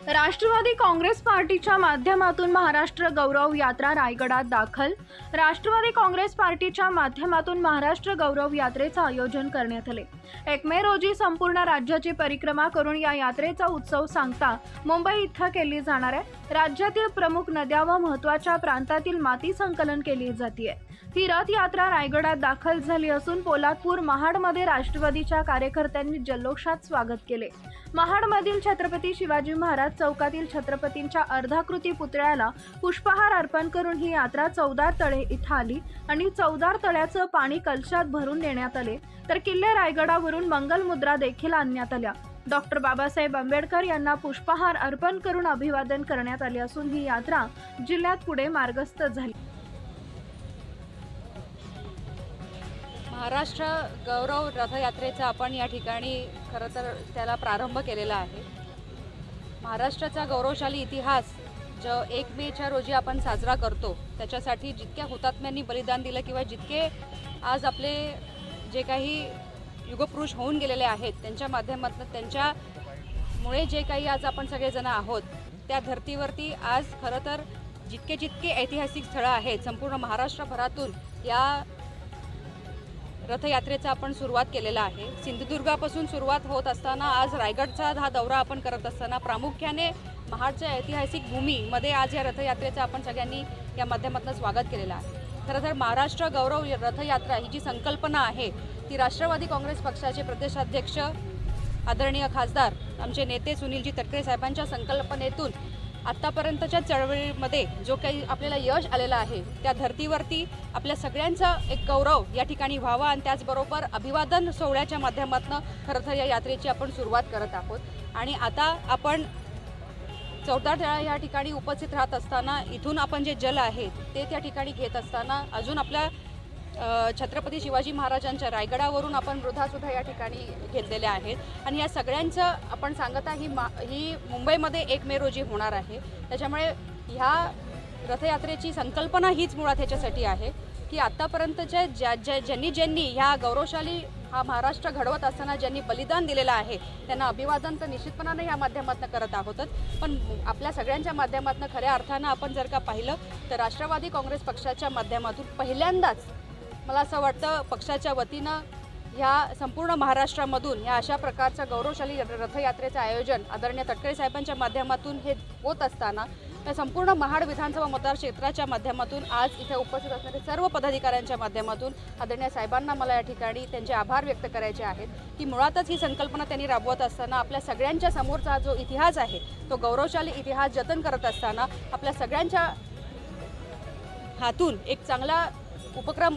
राष्ट्रवादी काँग्रेस पार्टीच्या माध्यमातून महाराष्ट्र गौरव यात्रा रायगडात दाखल। राष्ट्रवादी काँग्रेस पार्टीच्या माध्यमातून महाराष्ट्र गौरव यात्रेचे आयोजन करण्यात आले। 1 मे रोजी संपूर्ण राज्याची परिक्रमा करून या यात्रेचा उत्सव सांगता मुंबई इथं केली जाणार आहे। राज्यातील प्रमुख नद्या व महत्त्वाच्या प्रांतातील माती संकलन केली जाते। ही रथ यात्रा रायगडात दाखल झाली असून पोलादपूर महाडमध्ये राष्ट्रवादीच्या कार्यकर्त्यांनी जल्लोषात स्वागत केले। महाडमधील छत्रपती शिवाजी महाराज चौकातील छत्रपतींच्या अर्धाकृती पुतळ्याला पुष्पहार अर्पण करून ही यात्रा चौदार तळे इथं आली आणि चौदार तळ्याचं पाणी कलशात भरून नेण्यात आले। तर किल्ले रायगडावरून मंगल मुद्रा देखील आणण्यात आल्या। डॉक्टर बाबासाहेब आंबेडकर यांना पुष्पहार अर्पण करून अभिवादन करण्यात आले असून ही यात्रा जिल्ह्यात पुढे मार्गस्थ झाली। महाराष्ट्र गौरव रथयात्रेचा आपण या ठिकाणी खरं तर त्याला प्रारंभ केलेला आहे। महाराष्ट्राचा गौरवशाली इतिहास जो 1 मेच्या रोजी आपण साजरा करतो त्याच्यासाठी जितक्या हुतात्म्यांनी बलिदान दिलं किंवा जितके आज आपले जे काही युगपुरुष होऊन गेलेले आहेत त्यांच्या माध्यमातून त्यांच्यामुळे जे काही आज आपण सगळेजण आहोत त्या धर्तीवरती आज खरं तर जितके ऐतिहासिक स्थळं आहेत संपूर्ण महाराष्ट्रभरातून या रथयात्रेचा आपण सुरुवात केलेला आहे। सिंधुदुर्गापासून सुरुवात होत असताना आज रायगडचा हा दौरा आपण करत असताना प्रामुख्याने महाडच्या ऐतिहासिक भूमीमध्ये आज या रथयात्रेचं आपण सगळ्यांनी या माध्यमातून स्वागत केलेलं आहे। खरं तर महाराष्ट्र गौरव रथयात्रा ही जी संकल्पना आहे ती राष्ट्रवादी काँग्रेस पक्षाचे प्रदेशाध्यक्ष आदरणीय खासदार आमचे नेते सुनीलजी तटकरे साहेबांच्या संकल्पनेतून आत्तापर्यंतच्या चळवळीमध्ये जो काही आपल्याला यश आलेलं आहे त्या धर्तीवरती आपल्या सगळ्यांचा एक गौरव या ठिकाणी व्हावा आणि त्याचबरोबर अभिवादन सोहळ्याच्या माध्यमातून खरं तर या यात्रेची आपण सुरुवात करत आहोत। आणि आता आपण चौदार तळा या ठिकाणी उपस्थित राहत असताना इथून आपण जे जल आहे ते त्या ठिकाणी घेत असताना अजून आपल्या छत्रपती शिवाजी महाराजांच्या रायगडावरून आपण वृद्धासुद्धा या ठिकाणी घेतलेल्या आहेत आणि या सगळ्यांचं आपण सांगता ही मुंबईमध्ये 1 मे रोजी होणार आहे। त्याच्यामुळे ह्या रथयात्रेची संकल्पना हीच मुळात ह्याच्यासाठी आहे की आत्तापर्यंतच्या ज्यांनी ह्या गौरवशाली हा महाराष्ट्र घडवत असताना ज्यांनी बलिदान दिलेलं आहे त्यांना अभिवादन तर निश्चितपणाने ह्या माध्यमातून करत आहोतच, पण आपल्या सगळ्यांच्या माध्यमातून खऱ्या अर्थानं आपण जर का पाहिलं तर राष्ट्रवादी काँग्रेस पक्षाच्या माध्यमातून पहिल्यांदाच मला असं वाटतं पक्षाच्या वतीनं ह्या संपूर्ण महाराष्ट्रामधून ह्या अशा प्रकारच्या गौरवशाली रथयात्रेचं आयोजन आदरणीय तटकरे साहेबांच्या माध्यमातून हे होत असताना त्या संपूर्ण महाड विधानसभा मतदार क्षेत्राच्या माध्यमातून आज इथे उपस्थित असणारे सर्व पदाधिकाऱ्यांच्या माध्यमातून आदरणीय साहेबांना मला या ठिकाणी त्यांचे आभार व्यक्त करायचे आहेत की मुळातच ही संकल्पना त्यांनी राबवत असताना आपल्या सगळ्यांच्या समोरचा जो इतिहास आहे तो गौरवशाली इतिहास जतन करत असताना आपल्या सगळ्यांच्या हातून एक चांगला उपक्रम